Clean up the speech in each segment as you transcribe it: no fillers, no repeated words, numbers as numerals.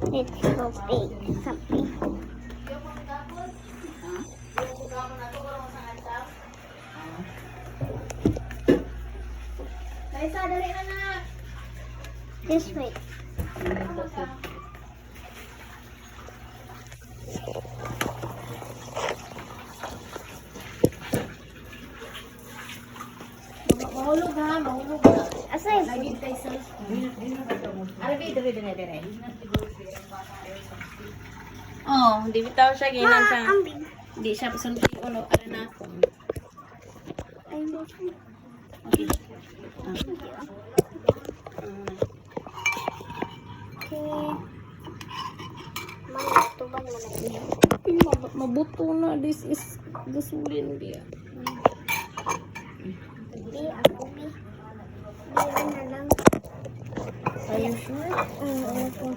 It's so big. Something. This way. Mahulog ha, mahulog ha. Asay. Lagi tayo sa Arabi, dire. Oh, di bitaw siya ginan siya. Ang big. Di siya pasulti ulo ara na ako. Ay, okay. Okay. Okay. Mga tuban mo na iyo. Mabuto na, this is gasolin dia. Di, ako bi. Di na lang. Are you sure? Ako.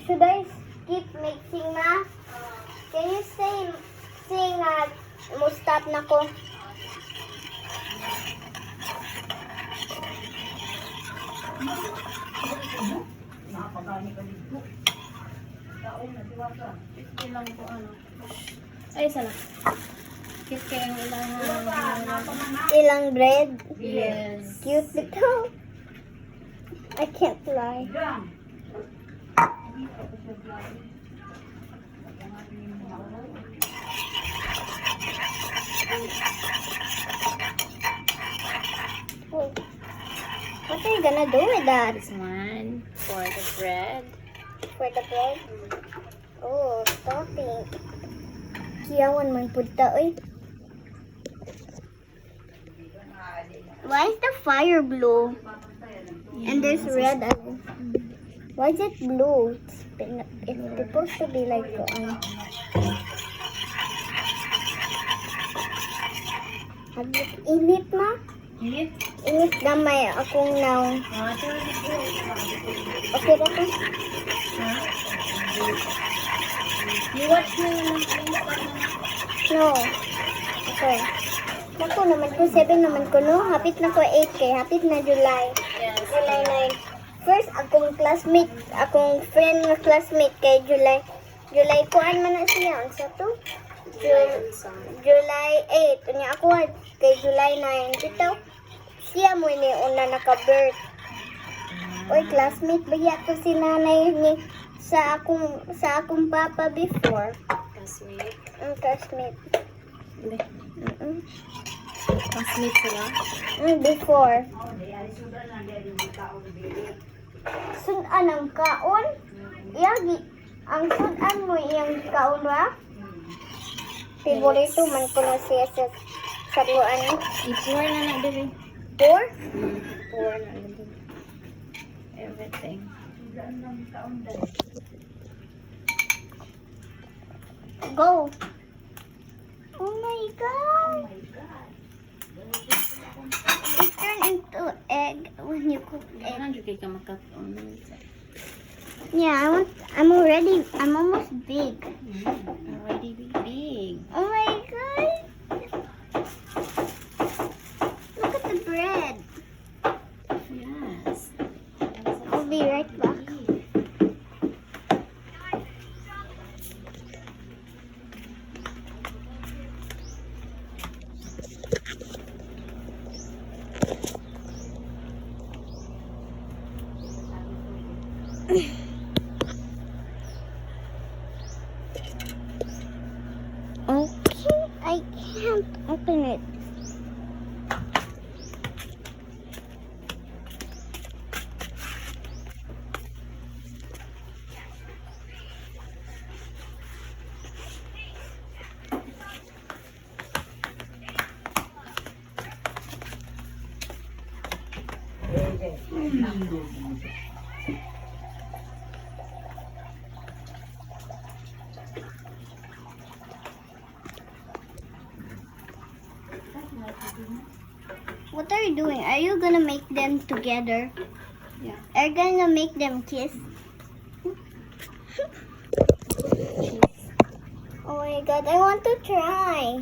Should I keep mixing na? Can you say na mo stop na ko? Ilang po ano. Ay, sala. Kit kayang ilang Ilang bread? Yes. Cute bitaw. I can't lie. Oh. What are you gonna do with that? This one for the bread. For the bread? Oh, topping. Kiyawan man punta, oy. Why is the fire blue? And there's red. Why is it blue? It's supposed to be like init na? Init? Init na may akong now. Okay na to? You watch na naman No. Okay. Naku naman ko, 7 naman ko, no? Hapit na ko 8 kay. Hapit na July. Yes. July 9. First, akong classmate, akong friend nga classmate kay July. July kuan man na siya. Ang sa to? July 8. Unya ako kay July 9. Bitaw, siya mo ni una naka-birth. Oy, classmate ba to si nanay ni sa akong papa before. Classmate. Classmate. Hindi. Mm-mm. Classmate sila. Before. Sudan ang kaon? Iyagi. Ang sudan mo iyang kaon ba? Favorito man ko na siya sa buwan. I-pour na na diri. Four? Pour na na diri. Everything. Go. Oh my God. It turned into egg when you cook egg. Ano kay ka makat-on? Yeah, I'm almost big. Already big. Oh my God. Look at the bread. Yes. I'll be right back. Okay, I can't open it. What are you doing? Are you gonna make them together? Yeah. Are you gonna make them kiss? Oh my god, I want to try.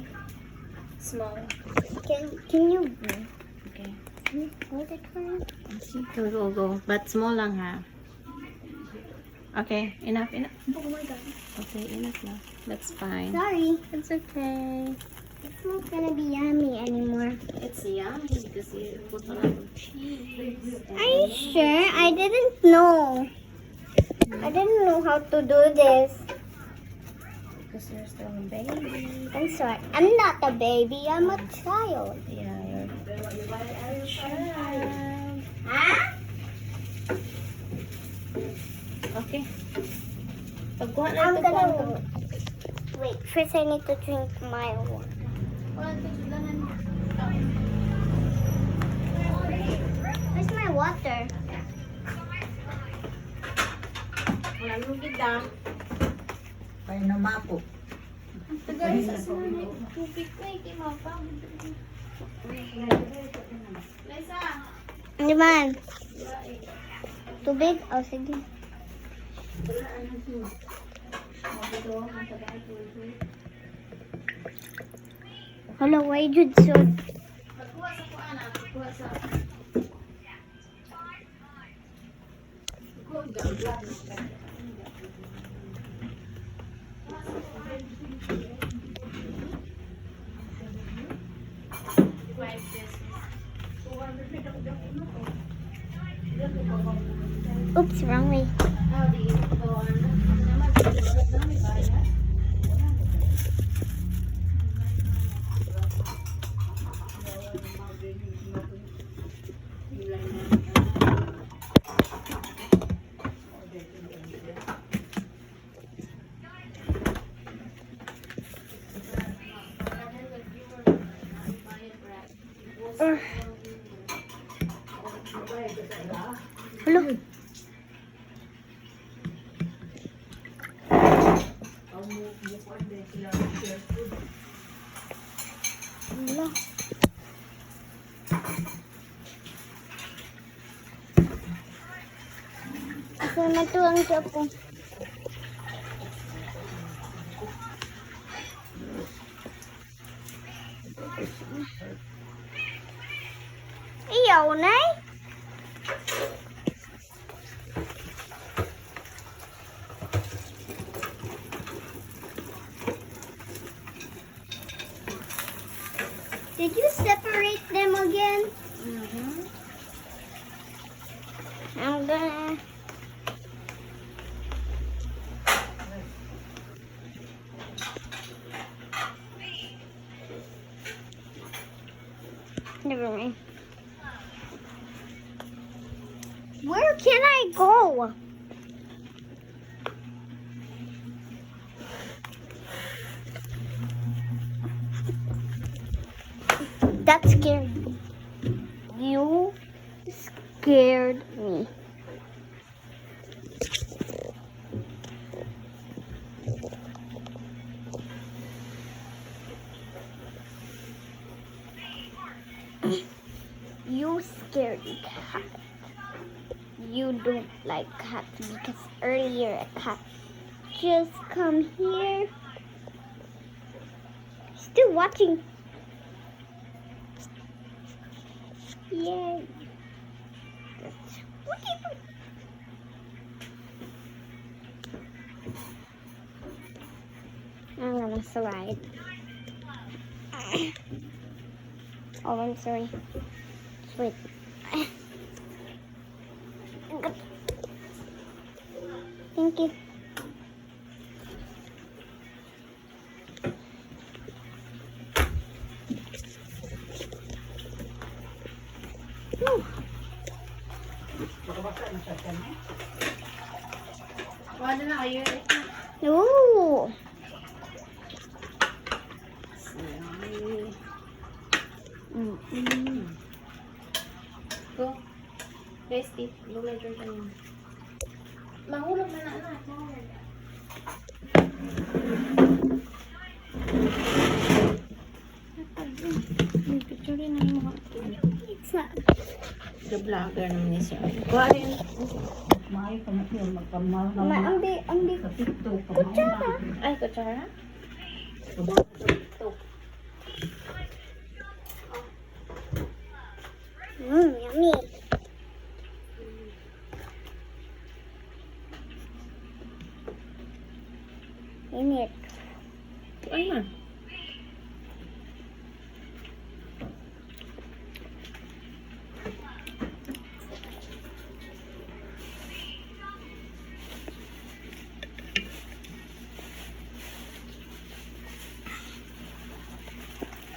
Small. Can you Okay. hold it for me? Go. But small lang ha. Okay, enough. Oh my god. Okay, enough na. That's fine. Sorry. It's okay. It's not gonna be yummy anymore. It's yummy because you put a lot of cheese. Are you sure? I didn't know. I didn't know how to do this. Because you're still a baby. I'm sorry. I'm not a baby. I'm a child. Yeah, you're a child. Huh? Okay. Pagkuha na I'm ito gonna wait. First, I need to drink my water. Where's my water? Wala mo kita. Kaya namapo. Tagal sa sunod. Tubig ko eh. Kimapang. Lisa. Hindi man. Tubig? Oh, sige. Hala, why jud so? Pagkuha sa kuana. Pagkuha sa... Oops, wrong way. Hello. Hello. Asa na to ang Japo? Iyaw, nay? Did you separate them again? I'm gonna... Never mind. Where can I go? That scared me. You scared me. You scared cat. You don't like cats because earlier a cat just come here. Still watching. Yay. What do you I'm gonna slide. Oh, I'm sorry. Wait. Thank you. Whew. Wala na kayo. Ooh. Go. Bestie. Lulay dyan kayo. Mahulog na na anak. Mahulog. May picture rin na yung mga Sa, the vlogger naman ni Sir. Kuha rin. Maayo ka na siya magkamal na ma, mga ang di, sa TikTok. Kutsara. Ay, kutsara? yummy. Init. Ay man.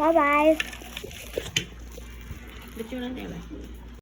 Bye-bye. Picture lang tayo ba?